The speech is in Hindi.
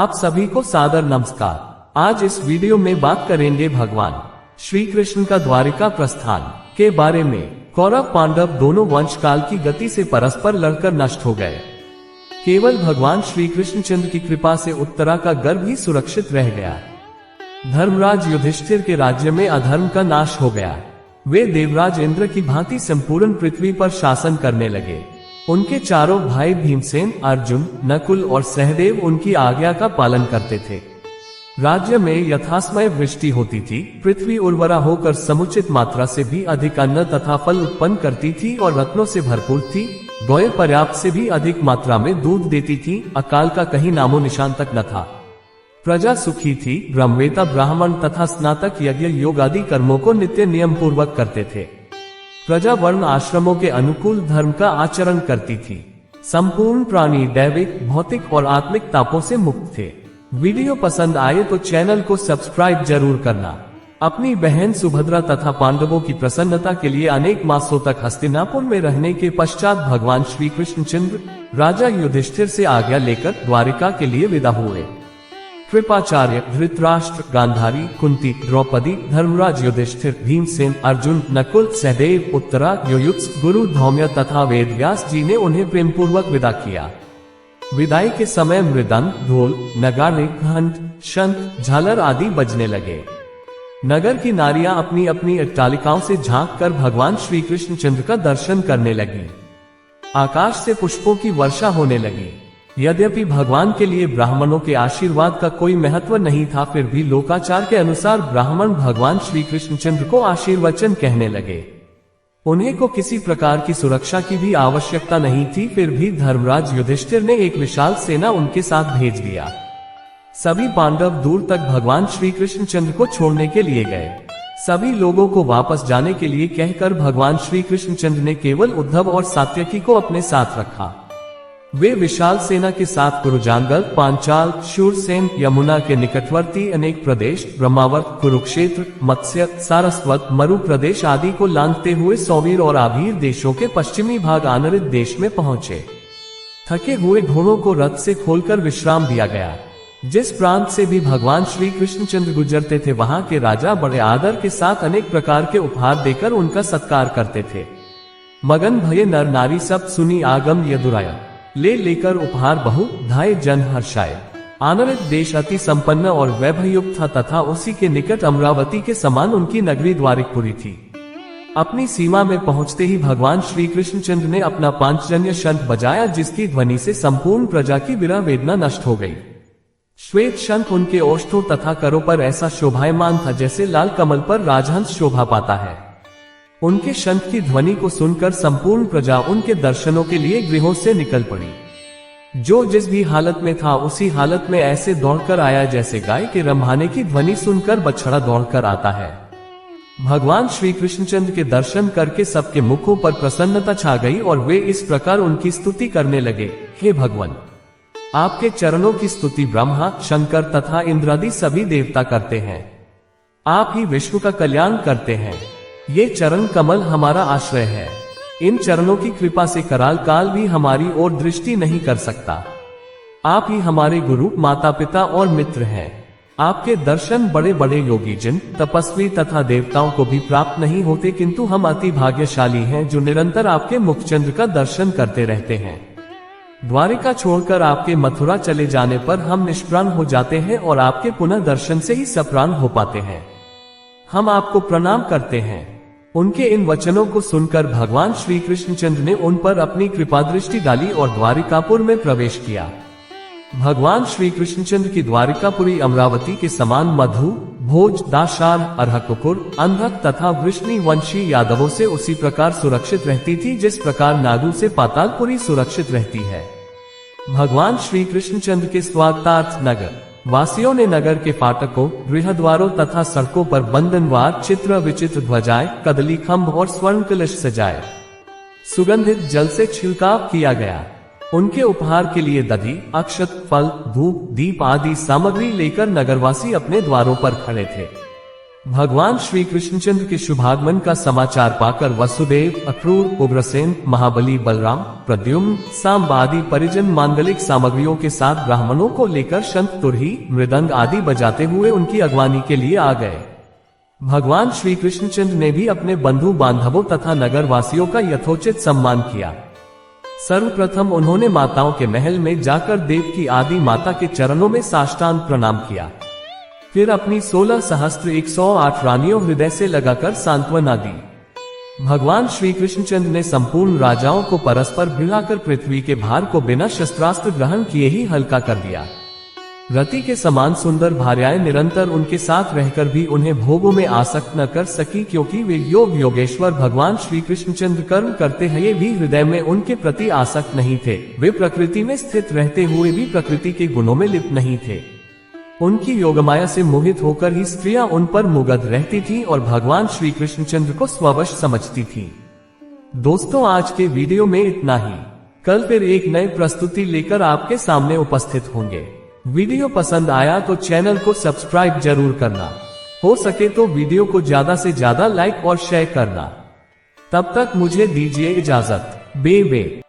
आप सभी को सादर नमस्कार। आज इस वीडियो में बात करेंगे भगवान श्री कृष्ण का द्वारिका प्रस्थान के बारे में। कौरव पांडव दोनों वंश काल की गति से परस्पर लड़कर नष्ट हो गए। केवल भगवान श्री कृष्णचंद्र की कृपा से उत्तरा का गर्भ ही सुरक्षित रह गया। धर्मराज युधिष्ठिर के राज्य में अधर्म का नाश हो गया। वे देवराज इंद्र की भांति संपूर्ण पृथ्वी पर शासन करने लगे। उनके चारों भाई भीमसेन, अर्जुन, नकुल और सहदेव उनकी आज्ञा का पालन करते थे। राज्य में यथासमय वृष्टि होती थी। पृथ्वी उर्वरा होकर समुचित मात्रा से भी अधिक अन्न तथा फल उत्पन्न करती थी और रत्नों से भरपूर थी। गौएं पर्याप्त से भी अधिक मात्रा में दूध देती थी। अकाल का कहीं नामो निशान तक न था। प्रजा सुखी थी। ब्रह्मवेता ब्राह्मण तथा स्नातक यज्ञ योग आदि कर्मों को नित्य नियम पूर्वक करते थे। प्रजा वर्ण आश्रमों के अनुकूल धर्म का आचरण करती थी। संपूर्ण प्राणी दैविक, भौतिक और आत्मिक तापों से मुक्त थे। वीडियो पसंद आए तो चैनल को सब्सक्राइब जरूर करना। अपनी बहन सुभद्रा तथा पांडवों की प्रसन्नता के लिए अनेक मासों तक हस्तिनापुर में रहने के पश्चात भगवान श्री कृष्णचंद्र राजा युधिष्ठिर से आज्ञा लेकर द्वारिका के लिए विदा हुए। कृपाचार्य, धृतराष्ट्र, गांधारी, कुंती, द्रौपदी, धर्मराज युधिष्ठिर, भीमसेन, अर्जुन, नकुल, सहदेव, उत्तरा, युयुत्स, गुरु धौम्य तथा वेदव्यास जी ने उन्हें प्रेम पूर्वक विदा किया। विदाई के समय मृदंग, ढोल, नगाड़े, घंट, शंख, झालर आदि बजने लगे। नगर की नारियां अपनी अपनी अट्टालिकाओं से झांक कर भगवान श्री कृष्णचंद्र का दर्शन करने लगी। आकाश से पुष्पों की वर्षा होने लगी। यद्यपि भगवान के लिए ब्राह्मणों के आशीर्वाद का कोई महत्व नहीं था, फिर भी लोकाचार के अनुसार ब्राह्मण भगवान श्री कृष्णचंद्र को आशीर्वचन कहने लगे। उन्हें को किसी प्रकार की सुरक्षा की भी आवश्यकता नहीं थी, फिर भी धर्मराज युधिष्ठिर ने एक विशाल सेना उनके साथ भेज दिया। सभी पांडव दूर तक भगवान श्री कृष्णचंद्र को छोड़ने के लिए गए। सभी लोगों को वापस जाने के लिए कहकर भगवान श्री कृष्णचंद्र ने केवल उद्धव और सात्यकी को अपने साथ रखा। वे विशाल सेना के साथ कुरुजांगल, पांचाल, शूरसेन, यमुना के निकटवर्ती अनेक प्रदेश, ब्रह्मावर्त, कुरुक्षेत्र, मत्स्य, सारस्वत, मरु प्रदेश आदि को लांघते हुए सौवीर और आभीर देशों के पश्चिमी भाग आनरित देश में पहुंचे। थके हुए घोड़ों को रथ से खोलकर विश्राम दिया गया। जिस प्रांत से भी भगवान श्री कृष्णचंद्र गुजरते थे, वहां के राजा बड़े आदर के साथ अनेक प्रकार के उपहार देकर उनका सत्कार करते थे। मगन भये नर नारी सब सुनी आगम यदुराय, ले लेकर उपहार बहु धाय जन हर्षाय। आनरित देश अति संपन्न और वैभवयुक्त था तथा उसी के निकट अमरावती के समान उनकी नगरी द्वारिकपुरी थी। अपनी सीमा में पहुंचते ही भगवान श्री कृष्णचंद्र ने अपना पांचजन्य शंख बजाया, जिसकी ध्वनि से संपूर्ण प्रजा की विरह वेदना नष्ट हो गई। श्वेत शंख उनके ओष्ठों तथा करों पर ऐसा शोभायमान था जैसे लाल कमल पर राजहंस शोभा पाता है। उनके शंख की ध्वनि को सुनकर संपूर्ण प्रजा उनके दर्शनों के लिए गृहों से निकल पड़ी। जो जिस भी हालत में था उसी हालत में ऐसे दौड़कर आया जैसे गाय के रम्भाने की ध्वनि सुनकर बछड़ा दौड़कर आता है। भगवान श्री कृष्णचंद्र के दर्शन करके सबके मुखों पर प्रसन्नता छा गई और वे इस प्रकार उनकी स्तुति करने लगे। हे भगवान, आपके चरणों की स्तुति ब्रह्मा, शंकर तथा इंद्रादि सभी देवता करते हैं। आप ही विश्व का कल्याण करते हैं। ये चरण कमल हमारा आश्रय है। इन चरणों की कृपा से कराल काल भी हमारी ओर दृष्टि नहीं कर सकता। आप ही हमारे गुरु, माता पिता और मित्र हैं। आपके दर्शन बड़े बड़े योगी जन, तपस्वी तथा देवताओं को भी प्राप्त नहीं होते, किंतु हम अति भाग्यशाली हैं जो निरंतर आपके मुखचंद्र का दर्शन करते रहते हैं। द्वारिका छोड़कर आपके मथुरा चले जाने पर हम निष्प्राण हो जाते हैं और आपके पुनः दर्शन से ही सप्राण हो पाते हैं। हम आपको प्रणाम करते हैं। उनके इन वचनों को सुनकर भगवान श्री कृष्णचंद्र ने उन पर अपनी कृपा दृष्टि डाली और द्वारिकापुर में प्रवेश किया। भगवान श्री कृष्णचंद्र की द्वारिकापुरी अमरावती के समान मधु, भोज, दाशार, अर्हकुकुर, अंधक तथा वृष्णि वंशी यादवों से उसी प्रकार सुरक्षित रहती थी जिस प्रकार नागू से पातालपुरी सुरक्षित रहती है। भगवान श्री कृष्णचंद्र के स्वागतार्थ नगर वासियों ने नगर के फाटकों, गृहद्वारों तथा सड़कों पर बंधनवार, चित्र विचित्र ध्वजाएं, कदली खंभ और स्वर्ण कलश सजाए। सुगंधित जल से छिड़काव किया गया। उनके उपहार के लिए दधी, अक्षत, फल, धूप, दीप आदि सामग्री लेकर नगरवासी अपने द्वारों पर खड़े थे। भगवान श्री कृष्णचंद्र के शुभागमन का समाचार पाकर वसुदेव, अक्रूर, उग्रसेन, महाबली, बलराम, प्रद्युम्न, सांब आदि परिजन मांगलिक सामग्रियों के साथ ब्राह्मणों को लेकर शंख, तुरही, मृदंग आदि बजाते हुए उनकी अगवानी के लिए आ गए। भगवान श्री कृष्णचंद्र ने भी अपने बंधु बांधवों तथा नगर वासियों का यथोचित सम्मान किया। सर्वप्रथम उन्होंने माताओं के महल में जाकर देव की आदि माता के चरणों में साष्टांग प्रणाम किया। फिर अपनी 16 सहस्त्र 108 रानियों हृदय से लगाकर सांत्वना दी। भगवान श्री कृष्णचंद्र ने संपूर्ण राजाओं को परस्पर भिड़ाकर पृथ्वी के भार को बिना शस्त्रास्त्र ग्रहण किए ही हल्का कर दिया। रति के समान सुंदर भार्याएं निरंतर उनके साथ रहकर भी उन्हें भोगों में आसक्त न कर सकी, क्योंकि वे योग योगेश्वर भगवान श्री कृष्णचंद्र कर्म करते हुए भी हृदय में उनके प्रति आसक्त नहीं थे। वे प्रकृति में स्थित रहते हुए भी प्रकृति के गुणों में लिप्त नहीं थे। उनकी योगमाया से मोहित होकर ही स्त्रियां उन पर मुग्ध रहती थीं और भगवान श्री कृष्णचंद्र को स्ववश समझती थीं। दोस्तों, आज के वीडियो में इतना ही। कल फिर एक नई प्रस्तुति लेकर आपके सामने उपस्थित होंगे। वीडियो पसंद आया तो चैनल को सब्सक्राइब जरूर करना, हो सके तो वीडियो को ज्यादा से ज्यादा लाइक और शेयर करना। तब तक मुझे दीजिए इजाजत। बे।